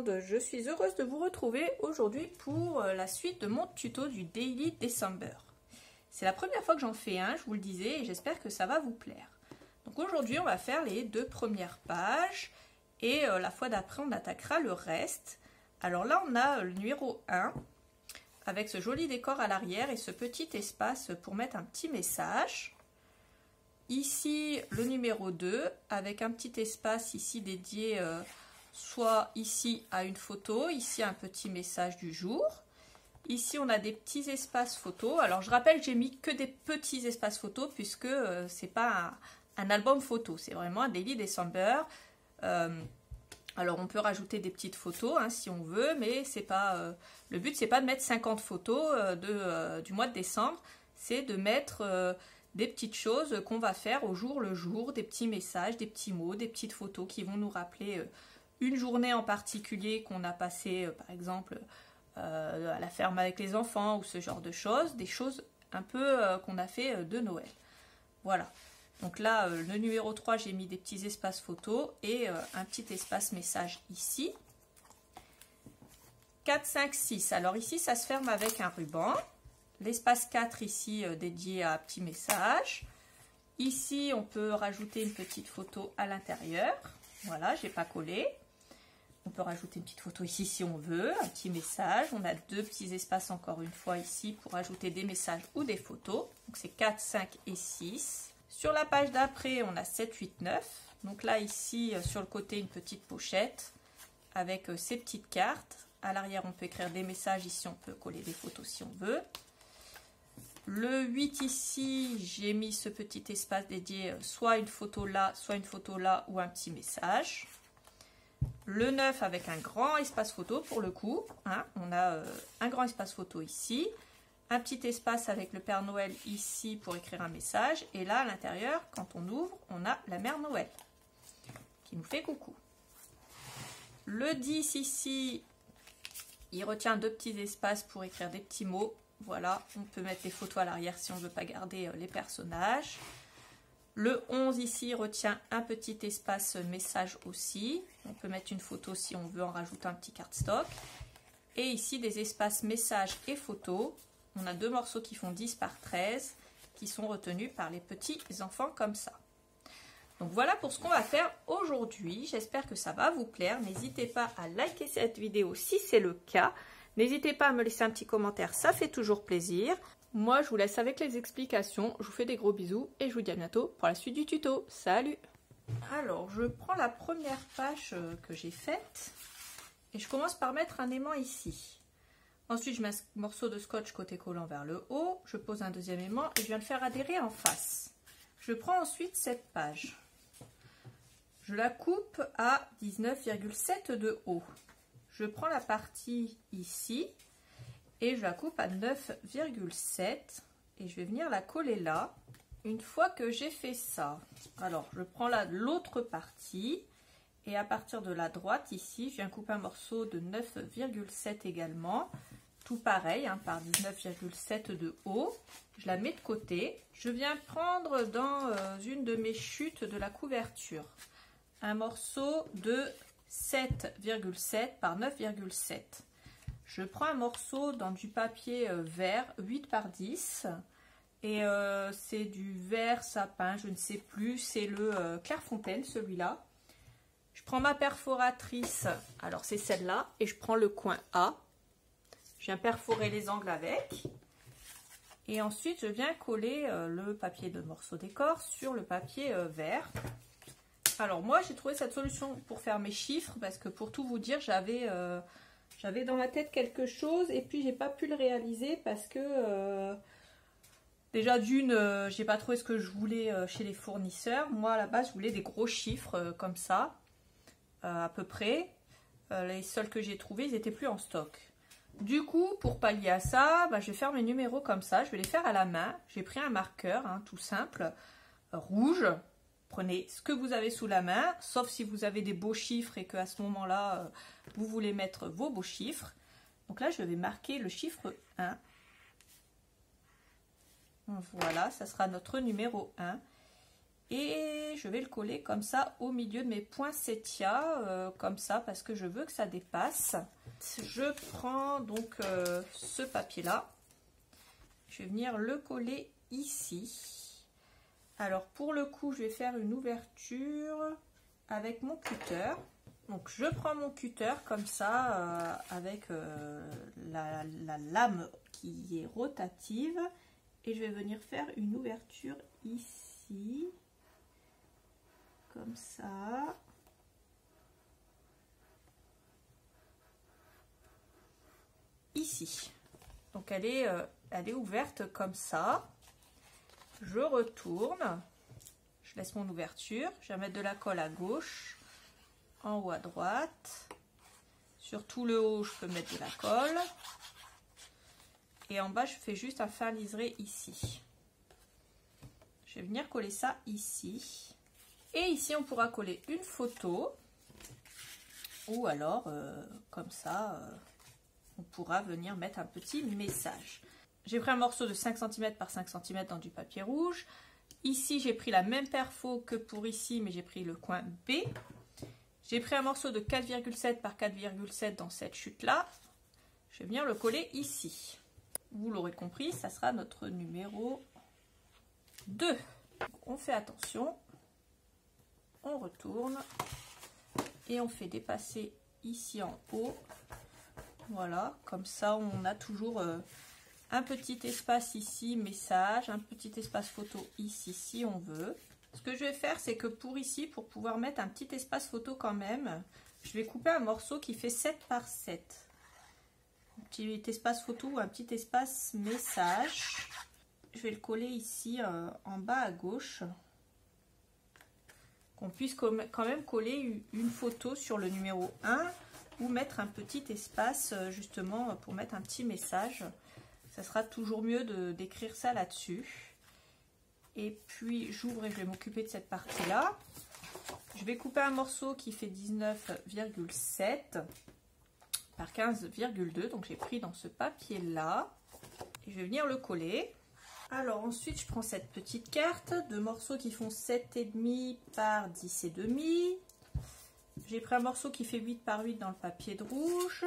monde, je suis heureuse de vous retrouver aujourd'hui pour la suite de mon tuto du Daily December. C'est la première fois que j'en fais un, je vous le disais, et j'espère que ça va vous plaire. Donc aujourd'hui on va faire les 2 premières pages et la fois d'après on attaquera le reste. Alors là on a le numéro 1 avec ce joli décor à l'arrière et ce petit espace pour mettre un petit message. Ici le numéro 2 avec un petit espace ici dédié soit ici à une photo, ici un petit message du jour. Ici on a des petits espaces photos. Alors je rappelle que j'ai mis que des petits espaces photos puisque c'est pas un album photo, c'est vraiment un Daily December. Alors on peut rajouter des petites photos hein, si on veut, mais c'est pas le but c'est pas de mettre 50 photos du mois de décembre, c'est de mettre des petites choses qu'on va faire au jour le jour, des petits messages, des petits mots, des petites photos qui vont nous rappeler une journée en particulier qu'on a passé par exemple à la ferme avec les enfants ou ce genre de choses, des choses un peu qu'on a fait de Noël. Voilà. Donc là, le numéro 3, j'ai mis des petits espaces photos et un petit espace message ici. 4, 5, 6. Alors ici, ça se ferme avec un ruban. L'espace 4 ici, dédié à un petit message. Ici, on peut rajouter une petite photo à l'intérieur. Voilà, je n'ai pas collé. On peut rajouter une petite photo ici si on veut, un petit message. On a 2 petits espaces encore une fois ici pour ajouter des messages ou des photos. Donc c'est 4, 5 et 6. Sur la page d'après, on a 7, 8, 9. Donc là, ici, sur le côté, une petite pochette avec ces petites cartes. À l'arrière, on peut écrire des messages. Ici, on peut coller des photos si on veut. Le 8 ici, j'ai mis ce petit espace dédié soit une photo là ou un petit message. Le 9 avec un grand espace photo pour le coup. Hein, on a un grand espace photo ici. Un petit espace avec le Père Noël ici pour écrire un message. Et là, à l'intérieur, quand on ouvre, on a la Mère Noël qui nous fait coucou. Le 10 ici, il retient 2 petits espaces pour écrire des petits mots. Voilà, on peut mettre des photos à l'arrière si on ne veut pas garder les personnages. Le 11 ici retient un petit espace message aussi. On peut mettre une photo si on veut en rajouter un petit cardstock. Et ici, des espaces messages et photos. On a 2 morceaux qui font 10 par 13 qui sont retenus par les petits enfants comme ça. Donc voilà pour ce qu'on va faire aujourd'hui. J'espère que ça va vous plaire. N'hésitez pas à liker cette vidéo si c'est le cas. N'hésitez pas à me laisser un petit commentaire, ça fait toujours plaisir. Moi je vous laisse avec les explications. Je vous fais des gros bisous et je vous dis à bientôt pour la suite du tuto. Salut! Alors je prends la première page que j'ai faite et je commence par mettre un aimant ici. Ensuite, je mets un morceau de scotch côté collant vers le haut. Je pose un deuxième aimant et je viens le faire adhérer en face. Je prends ensuite cette page. Je la coupe à 19,7 de haut. Je prends la partie ici et je la coupe à 9,7 et je vais venir la coller là. Une fois que j'ai fait ça, alors je prends là l'autre partie. Et à partir de la droite ici, je viens couper un morceau de 9,7 également. Tout pareil, hein, par 19,7 de haut. Je la mets de côté. Je viens prendre dans une de mes chutes de la couverture un morceau de 7,7 par 9,7. Je prends un morceau dans du papier vert 8 par 10. Et c'est du vert sapin, je ne sais plus. C'est le Clairefontaine celui-là. Je prends ma perforatrice, alors c'est celle-là, et je prends le coin A. Je viens perforer les angles avec. Et ensuite, je viens coller le papier de morceau d'écorce sur le papier vert. Alors moi, j'ai trouvé cette solution pour faire mes chiffres, parce que pour tout vous dire, j'avais dans ma tête quelque chose, et puis j'ai pas pu le réaliser, parce que déjà d'une, j'ai pas trouvé ce que je voulais chez les fournisseurs. Moi, à la base, je voulais des gros chiffres comme ça. À peu près. Les seuls que j'ai trouvés, ils n'étaient plus en stock. Du coup, pour pallier à ça, je vais faire mes numéros comme ça. Je vais les faire à la main. J'ai pris un marqueur, hein, tout simple, rouge. Prenez ce que vous avez sous la main, sauf si vous avez des beaux chiffres et qu'à ce moment-là, vous voulez mettre vos beaux chiffres. Donc là, je vais marquer le chiffre 1. Voilà, ça sera notre numéro 1. Et je vais le coller comme ça au milieu de mes poinsettias, comme ça, parce que je veux que ça dépasse. Je prends donc ce papier-là. Je vais venir le coller ici. Alors pour le coup, je vais faire une ouverture avec mon cutter. Donc je prends mon cutter comme ça, avec la lame qui est rotative. Et je vais venir faire une ouverture ici. Comme ça. Ici. Donc elle est ouverte comme ça. Je retourne. Je laisse mon ouverture. Je vais mettre de la colle à gauche. En haut à droite. Sur tout le haut, je peux mettre de la colle. Et en bas, je fais juste un fin liseré ici. Je vais venir coller ça ici. Et ici, on pourra coller une photo. Ou alors, comme ça, on pourra venir mettre un petit message. J'ai pris un morceau de 5 cm par 5 cm dans du papier rouge. Ici, j'ai pris la même perfo que pour ici, mais j'ai pris le coin B. J'ai pris un morceau de 4,7 par 4,7 dans cette chute-là. Je vais venir le coller ici. Vous l'aurez compris, ça sera notre numéro 2. On fait attention. On retourne et on fait dépasser ici en haut. Voilà, comme ça on a toujours un petit espace ici, message, un petit espace photo ici si on veut. Ce que je vais faire, c'est que pour ici, pour pouvoir mettre un petit espace photo quand même, je vais couper un morceau qui fait 7 par 7. Un petit espace photo ou un petit espace message. Je vais le coller ici en bas à gauche. Qu'on puisse quand même coller une photo sur le numéro 1 ou mettre un petit espace justement pour mettre un petit message. Ça sera toujours mieux d'écrire ça là-dessus. Et puis j'ouvre et je vais m'occuper de cette partie-là. Je vais couper un morceau qui fait 19,7 par 15,2. Donc j'ai pris dans ce papier-là. Et je vais venir le coller. Alors ensuite, je prends cette petite carte de morceaux qui font 7,5 par 10,5. J'ai pris un morceau qui fait 8 par 8 dans le papier de rouge,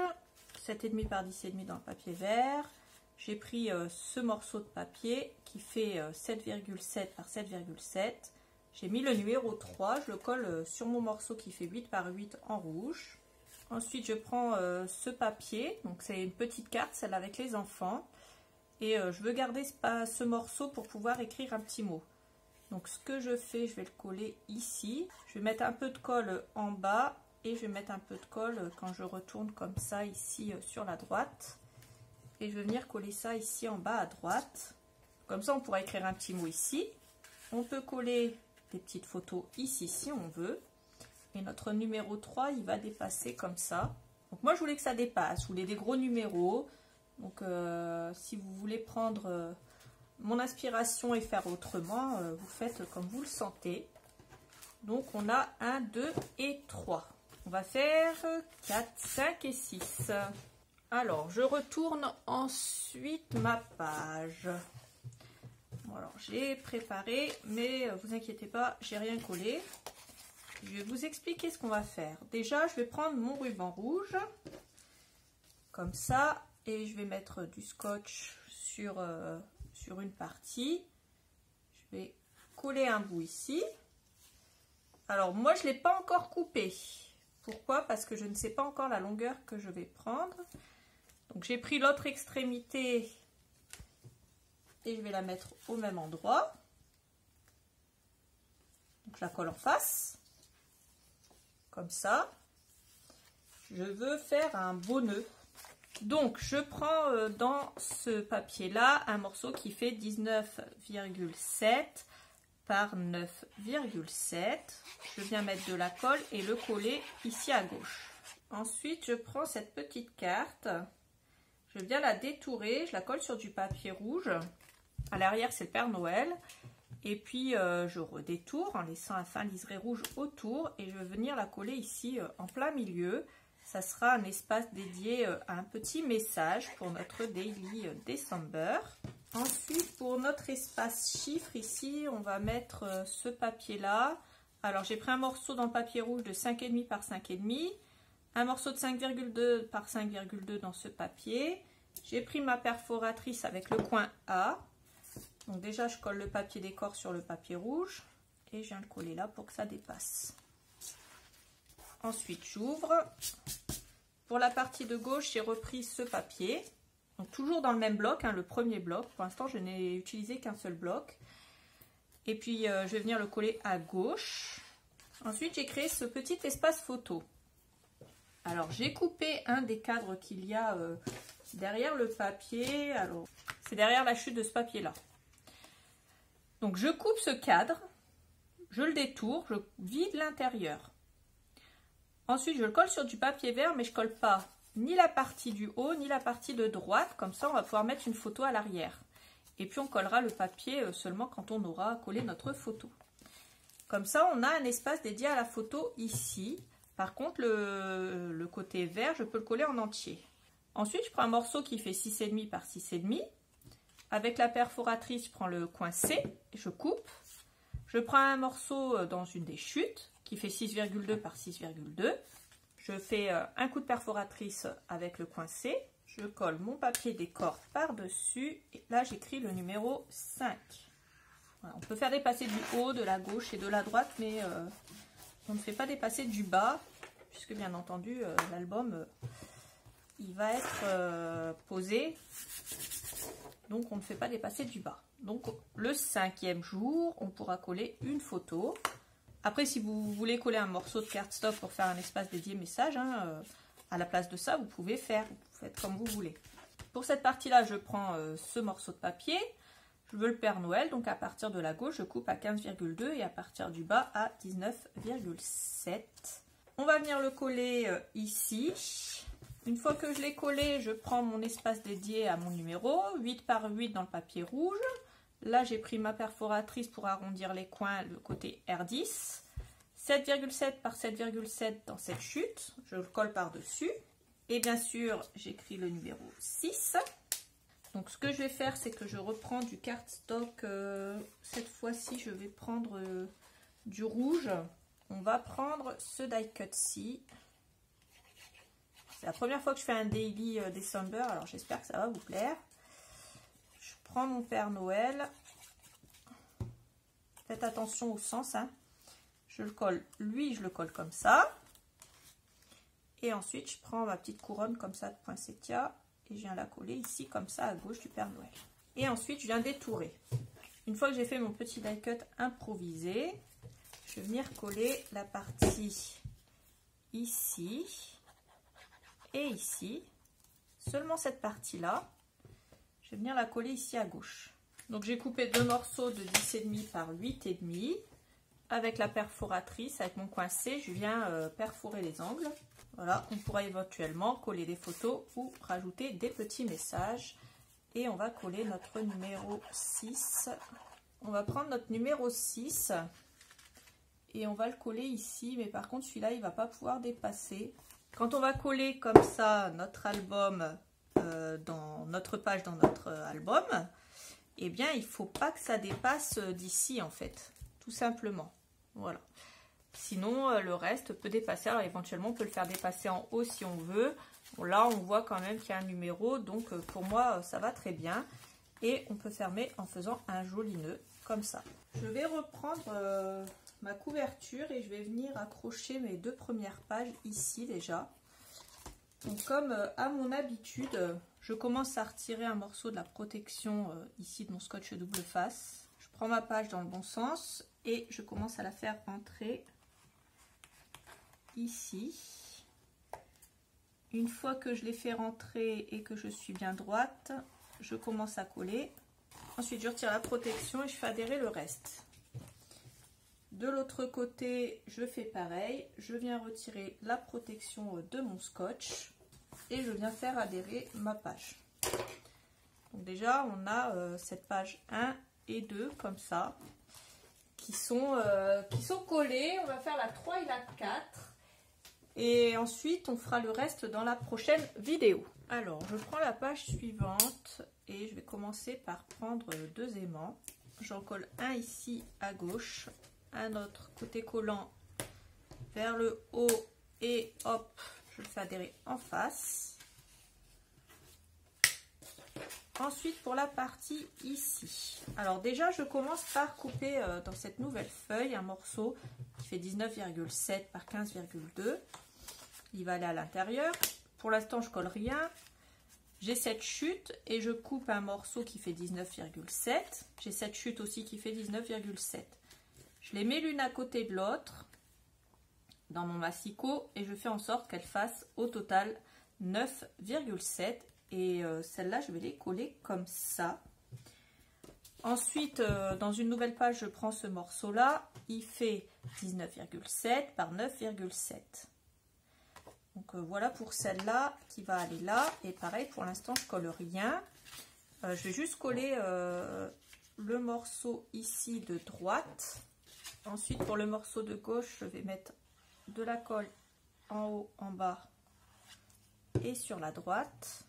7,5 par 10,5 dans le papier vert. J'ai pris ce morceau de papier qui fait 7,7 par 7,7. J'ai mis le numéro 3, je le colle sur mon morceau qui fait 8 par 8 en rouge. Ensuite, je prends ce papier, donc c'est une petite carte, celle avec les enfants. Et je veux garder ce morceau pour pouvoir écrire un petit mot. Donc ce que je fais, je vais le coller ici. Je vais mettre un peu de colle en bas et je vais mettre un peu de colle quand je retourne comme ça ici sur la droite. Et je vais venir coller ça ici en bas à droite. Comme ça, on pourra écrire un petit mot ici. On peut coller des petites photos ici si on veut. Et notre numéro 3, il va dépasser comme ça. Donc moi, je voulais que ça dépasse. Je voulais des gros numéros. Donc si vous voulez prendre mon inspiration et faire autrement, vous faites comme vous le sentez. Donc on a 1, 2 et 3. On va faire 4, 5 et 6. Alors je retourne ensuite ma page. Bon, alors j'ai préparé, mais vous inquiétez pas, j'ai rien collé. Je vais vous expliquer ce qu'on va faire. Déjà, je vais prendre mon ruban rouge, comme ça. Et je vais mettre du scotch sur une partie. Je vais coller un bout ici. Alors moi, je ne l'ai pas encore coupé. Pourquoi? Parce que je ne sais pas encore la longueur que je vais prendre. Donc j'ai pris l'autre extrémité et je vais la mettre au même endroit. Donc je la colle en face. Comme ça. Je veux faire un beau nœud. Donc, je prends dans ce papier-là un morceau qui fait 19,7 par 9,7. Je viens mettre de la colle et le coller ici à gauche. Ensuite, je prends cette petite carte. Je viens la détourer. Je la colle sur du papier rouge. À l'arrière, c'est le Père Noël. Et puis, je redétourne en laissant un fin liseré rouge autour. Et je vais venir la coller ici en plein milieu. Ça sera un espace dédié à un petit message pour notre Daily December. Ensuite, pour notre espace chiffre, ici, on va mettre ce papier-là. Alors, j'ai pris un morceau dans le papier rouge de 5,5 par 5,5. Un morceau de 5,2 par 5,2 dans ce papier. J'ai pris ma perforatrice avec le coin A. Donc déjà, je colle le papier décor sur le papier rouge. Et je viens le coller là pour que ça dépasse. Ensuite, j'ouvre. Pour la partie de gauche, j'ai repris ce papier. Donc toujours dans le même bloc, hein, le premier bloc. Pour l'instant, je n'ai utilisé qu'un seul bloc. Et puis, je vais venir le coller à gauche. Ensuite, j'ai créé ce petit espace photo. Alors, j'ai coupé un des cadres qu'il y a derrière le papier. Alors, c'est derrière la chute de ce papier-là. Donc, je coupe ce cadre. Je le détourne, je vide l'intérieur. Ensuite, je le colle sur du papier vert, mais je ne colle pas ni la partie du haut, ni la partie de droite. Comme ça, on va pouvoir mettre une photo à l'arrière. Et puis, on collera le papier seulement quand on aura collé notre photo. Comme ça, on a un espace dédié à la photo ici. Par contre, le côté vert, je peux le coller en entier. Ensuite, je prends un morceau qui fait 6,5 par 6,5. Avec la perforatrice, je prends le coin C et je coupe. Je prends un morceau dans une des chutes qui fait 6,2 par 6,2. Je fais un coup de perforatrice avec le coin C. Je colle mon papier décor par-dessus. Et là, j'écris le numéro 5. Voilà, on peut faire dépasser du haut, de la gauche et de la droite, mais on ne fait pas dépasser du bas, puisque bien entendu, l'album, il va être posé. Donc, on ne fait pas dépasser du bas. Donc, le 5e jour, on pourra coller une photo. Après, si vous voulez coller un morceau de cardstock pour faire un espace dédié message, hein, à la place de ça, vous pouvez faire. Vous faites comme vous voulez. Pour cette partie-là, je prends ce morceau de papier. Je veux le Père Noël. Donc, à partir de la gauche, je coupe à 15,2 et à partir du bas à 19,7. On va venir le coller ici. Une fois que je l'ai collé, je prends mon espace dédié à mon numéro, 8 par 8 dans le papier rouge. Là, j'ai pris ma perforatrice pour arrondir les coins, le côté R10. 7,7 par 7,7 dans cette chute. Je le colle par-dessus. Et bien sûr, j'écris le numéro 6. Donc, ce que je vais faire, c'est que je reprends du cardstock. Cette fois-ci, je vais prendre du rouge. On va prendre ce die cut-ci. C'est la première fois que je fais un Daily December, alors j'espère que ça va vous plaire. Je prends mon Père Noël. Faites attention au sens, hein. Je le colle, lui je le colle comme ça. Et ensuite je prends ma petite couronne comme ça de poinsettia et je viens la coller ici comme ça à gauche du Père Noël. Et ensuite je viens détourer. Une fois que j'ai fait mon petit die cut improvisé, je vais venir coller la partie ici. Et ici, seulement cette partie-là, je vais venir la coller ici à gauche. Donc j'ai coupé deux morceaux de 10,5 par 8,5. Avec la perforatrice, avec mon coin C, je viens perforer les angles. Voilà, on pourra éventuellement coller des photos ou rajouter des petits messages. Et on va coller notre numéro 6. On va prendre notre numéro 6 et on va le coller ici. Mais par contre, celui-là, il ne va pas pouvoir dépasser. Quand on va coller comme ça notre album dans notre page dans notre album, eh bien il ne faut pas que ça dépasse d'ici en fait, tout simplement. Voilà. Sinon le reste peut dépasser. Alors éventuellement on peut le faire dépasser en haut si on veut. Bon, là on voit quand même qu'il y a un numéro, donc pour moi ça va très bien. Et on peut fermer en faisant un joli nœud comme ça. Je vais reprendre ma couverture et je vais venir accrocher mes deux premières pages ici déjà. Donc comme à mon habitude, je commence à retirer un morceau de la protection ici de mon scotch double face. Je prends ma page dans le bon sens et je commence à la faire entrer ici. Une fois que je l'ai fait rentrer et que je suis bien droite, je commence à coller. Ensuite je retire la protection et je fais adhérer le reste. De l'autre côté, je fais pareil. Je viens retirer la protection de mon scotch et je viens faire adhérer ma page. Donc déjà, on a cette page 1 et 2 comme ça qui sont collées. On va faire la 3 et la 4. Et ensuite, on fera le reste dans la prochaine vidéo. Alors, je prends la page suivante et je vais commencer par prendre 2 aimants. J'en colle un ici à gauche, un autre côté collant vers le haut et hop, je le fais adhérer en face. Ensuite, pour la partie ici, alors déjà je commence par couper dans cette nouvelle feuille un morceau qui fait 19,7 par 15,2. Il va aller à l'intérieur. Pour l'instant je colle rien. J'ai cette chute et je coupe un morceau qui fait 19,7. J'ai cette chute aussi qui fait 19,7. Je les mets l'une à côté de l'autre dans mon massicot et je fais en sorte qu'elles fassent au total 9,7. Et celles-là, je vais les coller comme ça. Ensuite, dans une nouvelle page, je prends ce morceau-là. Il fait 19,7 par 9,7. Donc voilà pour celle-là qui va aller là. Et pareil, pour l'instant, je colle rien. Je vais juste coller le morceau ici de droite. Ensuite, pour le morceau de gauche, je vais mettre de la colle en haut, en bas et sur la droite.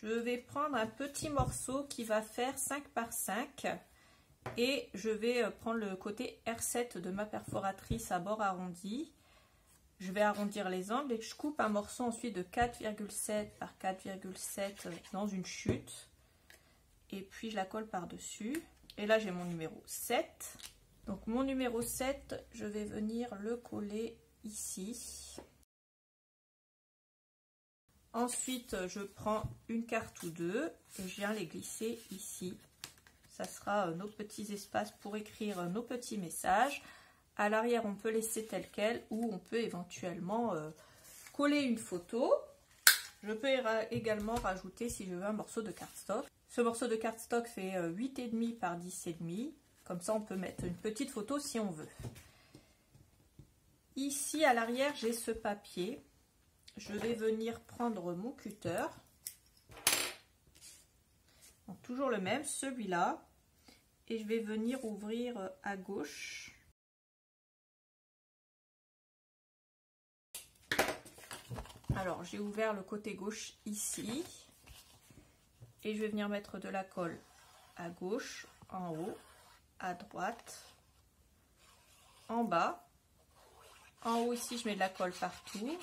Je vais prendre un petit morceau qui va faire 5 par 5 et je vais prendre le côté R7 de ma perforatrice à bord arrondi. Je vais arrondir les angles et je coupe un morceau ensuite de 4,7 par 4,7 dans une chute. Et puis je la colle par-dessus. Et là j'ai mon numéro 7. Donc mon numéro 7, je vais venir le coller ici. Ensuite, je prends une carte ou deux et je viens les glisser ici. Ça sera nos petits espaces pour écrire nos petits messages. À l'arrière, on peut laisser tel quel ou on peut éventuellement coller une photo. Je peux également rajouter, si je veux, un morceau de cardstock. Ce morceau de cardstock fait 8,5 par 10,5. Comme ça, on peut mettre une petite photo si on veut. Ici, à l'arrière, j'ai ce papier. Je vais venir prendre mon cutter, donc toujours le même, celui-là, et je vais venir ouvrir à gauche. Alors j'ai ouvert le côté gauche ici, et je vais venir mettre de la colle à gauche, en haut, à droite, en bas. En haut ici, je mets de la colle partout.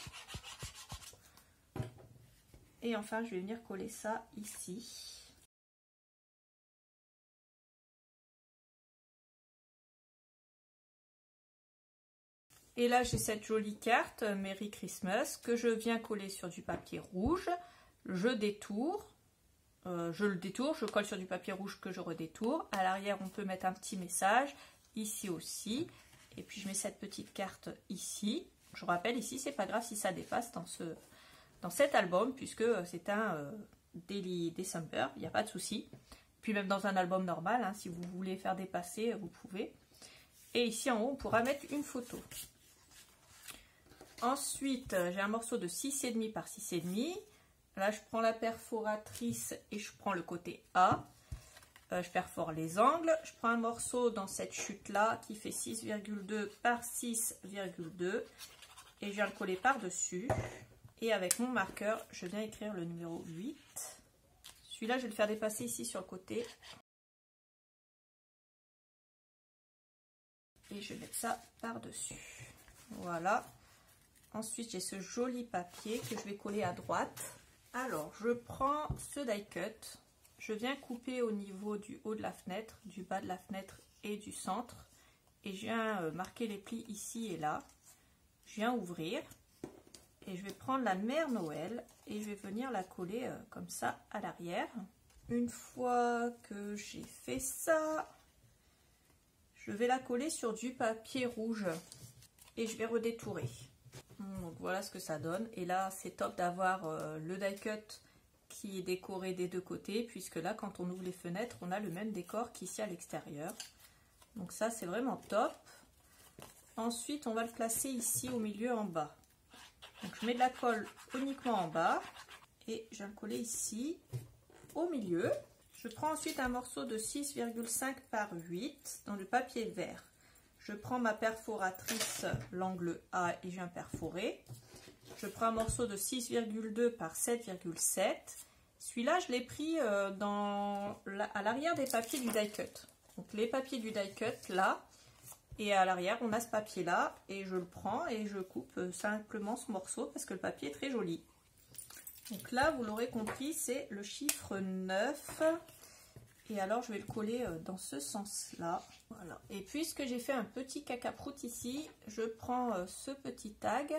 Et enfin, je vais venir coller ça ici. Et là, j'ai cette jolie carte Merry Christmas que je viens coller sur du papier rouge. Je détourne. Je colle sur du papier rouge que je redétourne. À l'arrière, on peut mettre un petit message. Ici aussi. Et puis, je mets cette petite carte ici. Je vous rappelle, ici, c'est pas grave si ça dépasse dans cet album, puisque c'est un Daily December, il n'y a pas de souci. Puis même dans un album normal, hein, si vous voulez faire dépasser, vous pouvez. Et ici en haut, on pourra mettre une photo. Ensuite, j'ai un morceau de 6,5 par 6,5. Là, je prends la perforatrice et je prends le côté A. Je perfore les angles. Je prends un morceau dans cette chute-là qui fait 6,2 par 6,2. Et je viens le coller par-dessus. Et avec mon marqueur, je viens écrire le numéro 8. Celui-là, je vais le faire dépasser ici sur le côté. Et je vais mettre ça par-dessus. Voilà. Ensuite, j'ai ce joli papier que je vais coller à droite. Alors, je prends ce die cut. Je viens couper au niveau du haut de la fenêtre, du bas de la fenêtre et du centre. Et je viens marquer les plis ici et là. Je viens ouvrir. Et je vais prendre la Mère Noël et je vais venir la coller comme ça à l'arrière. Une fois que j'ai fait ça, je vais la coller sur du papier rouge et je vais redétourer. Donc voilà ce que ça donne. Et là, c'est top d'avoir le die cut qui est décoré des deux côtés, puisque là, quand on ouvre les fenêtres, on a le même décor qu'ici à l'extérieur. Donc ça, c'est vraiment top. Ensuite, on va le placer ici au milieu en bas. Donc je mets de la colle uniquement en bas et je vais le coller ici au milieu. Je prends ensuite un morceau de 6,5 par 8 dans le papier vert. Je prends ma perforatrice, l'angle A, et je viens perforer. Je prends un morceau de 6,2 par 7,7. Celui-là, je l'ai pris à l'arrière des papiers du die cut. Donc les papiers du die cut là, et à l'arrière on a ce papier là, et je le prends et je coupe simplement ce morceau parce que le papier est très joli. Donc là, vous l'aurez compris, c'est le chiffre 9. Et alors je vais le coller dans ce sens-là. Voilà. Et puisque j'ai fait un petit cacaproute ici, je prends ce petit tag.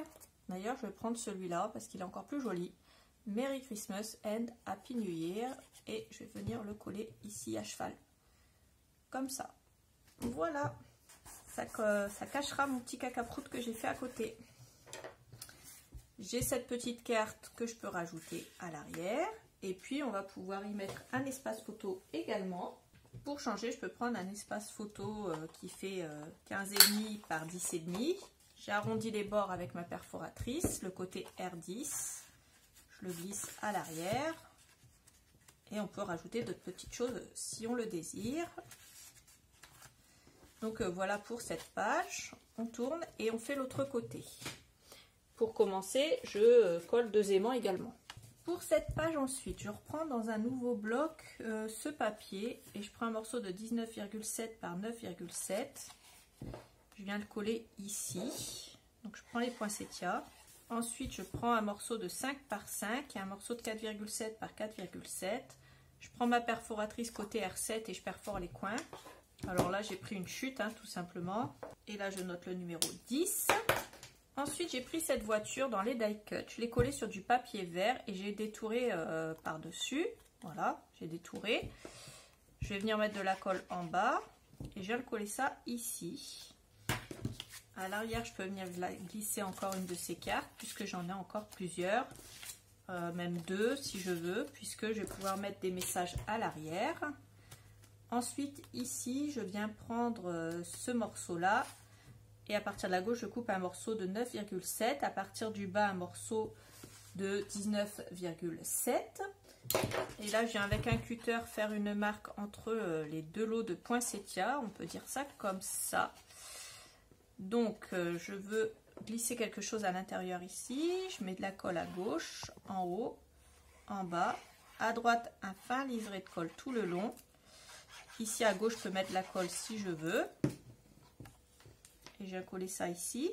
D'ailleurs, je vais prendre celui-là parce qu'il est encore plus joli. Merry Christmas and Happy New Year. Et je vais venir le coller ici à cheval. Comme ça. Voilà. Ça cachera mon petit cacaproute que j'ai fait à côté. J'ai cette petite carte que je peux rajouter à l'arrière. Et puis, on va pouvoir y mettre un espace photo également. Pour changer, je peux prendre un espace photo qui fait 15,5 par 10,5. J'ai arrondi les bords avec ma perforatrice, le côté R10. Je le glisse à l'arrière. Et on peut rajouter d'autres petites choses si on le désire. Donc voilà pour cette page. On tourne et on fait l'autre côté. Pour commencer, je colle 2 aimants également. Pour cette page ensuite, je reprends dans un nouveau bloc ce papier et je prends un morceau de 19,7 par 9,7. Je viens le coller ici. Donc je prends les poinsettias. Ensuite, je prends un morceau de 5 par 5 et un morceau de 4,7 par 4,7. Je prends ma perforatrice côté R7 et je perfore les coins. Alors là, j'ai pris une chute, hein, tout simplement. Et là, je note le numéro 10. Ensuite, j'ai pris cette voiture dans les die cut. Je l'ai collée sur du papier vert et j'ai détouré par-dessus. Voilà, j'ai détouré. Je vais venir mettre de la colle en bas et je vais le coller ça ici. À l'arrière, je peux venir glisser encore une de ces cartes puisque j'en ai encore plusieurs. Même 2 si je veux, puisque je vais pouvoir mettre des messages à l'arrière. Ensuite, ici, je viens prendre ce morceau-là. Et à partir de la gauche, je coupe un morceau de 9,7. À partir du bas, un morceau de 19,7. Et là, je viens avec un cutter faire une marque entre les 2 lots de poinsettias. On peut dire ça comme ça. Donc, je veux glisser quelque chose à l'intérieur ici. Je mets de la colle à gauche, en haut, en bas. À droite, un fin liseré de colle tout le long. Ici, à gauche, je peux mettre de la colle si je veux. Et je vais coller ça ici.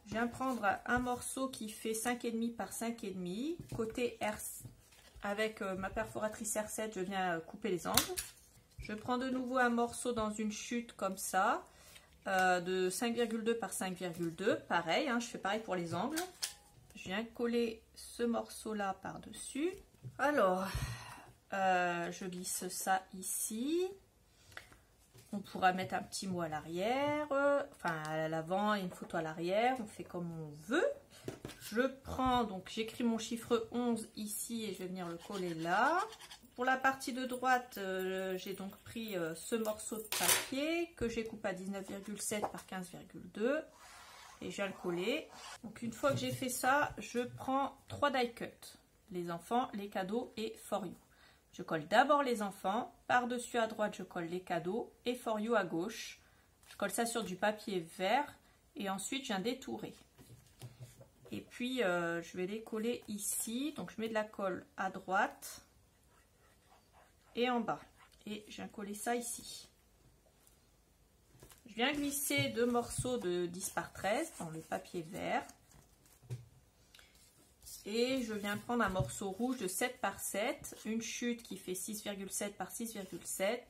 Je viens prendre un morceau qui fait 5,5 par 5,5. Côté R, avec ma perforatrice R7, je viens couper les angles. Je prends de nouveau un morceau dans une chute comme ça, de 5,2 par 5,2. Pareil, hein, je fais pareil pour les angles. Je viens coller ce morceau-là par-dessus. Alors, je glisse ça ici. On pourra mettre un petit mot à l'arrière, enfin à l'avant et une photo à l'arrière, on fait comme on veut. Je prends, donc j'écris mon chiffre 11 ici et je vais venir le coller là. Pour la partie de droite, j'ai donc pris ce morceau de papier que j'ai coupé à 19,7 par 15,2 et je viens le coller. Donc une fois que j'ai fait ça, je prends 3 die cut, les enfants, les cadeaux et for you. Je colle d'abord les enfants, par-dessus à droite je colle les cadeaux et for you à gauche. Je colle ça sur du papier vert et ensuite je viens détourer. Et puis je vais les coller ici, donc je mets de la colle à droite et en bas. Et je viens coller ça ici. Je viens glisser 2 morceaux de 10 par 13 dans le papier vert. Et je viens prendre un morceau rouge de 7 par 7, une chute qui fait 6,7 par 6,7.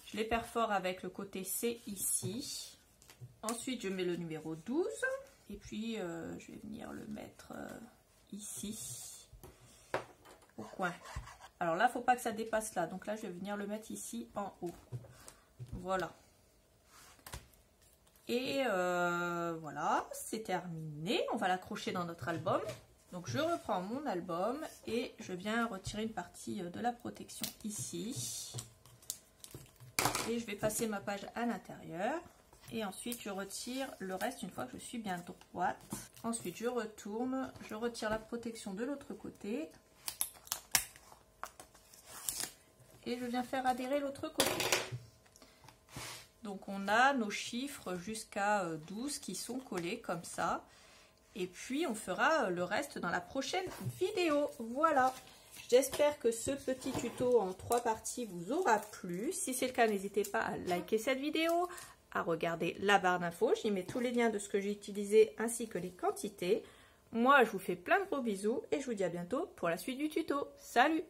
Je les perfore avec le côté C ici. Ensuite, je mets le numéro 12. Et puis, je vais venir le mettre ici, au coin. Alors là, il ne faut pas que ça dépasse là. Donc là, je vais venir le mettre ici en haut. Voilà. Et voilà, c'est terminé. On va l'accrocher dans notre album. Donc je reprends mon album et je viens retirer une partie de la protection ici. Et je vais passer ma page à l'intérieur. Et ensuite je retire le reste une fois que je suis bien droite. Ensuite je retourne, je retire la protection de l'autre côté. Et je viens faire adhérer l'autre côté. Donc on a nos chiffres jusqu'à 12 qui sont collés comme ça. Et puis on fera le reste dans la prochaine vidéo. Voilà. J'espère que ce petit tuto en 3 parties vous aura plu. Si c'est le cas, n'hésitez pas à liker cette vidéo, à regarder la barre d'infos. J'y mets tous les liens de ce que j'ai utilisé ainsi que les quantités. Moi, je vous fais plein de gros bisous et je vous dis à bientôt pour la suite du tuto. Salut!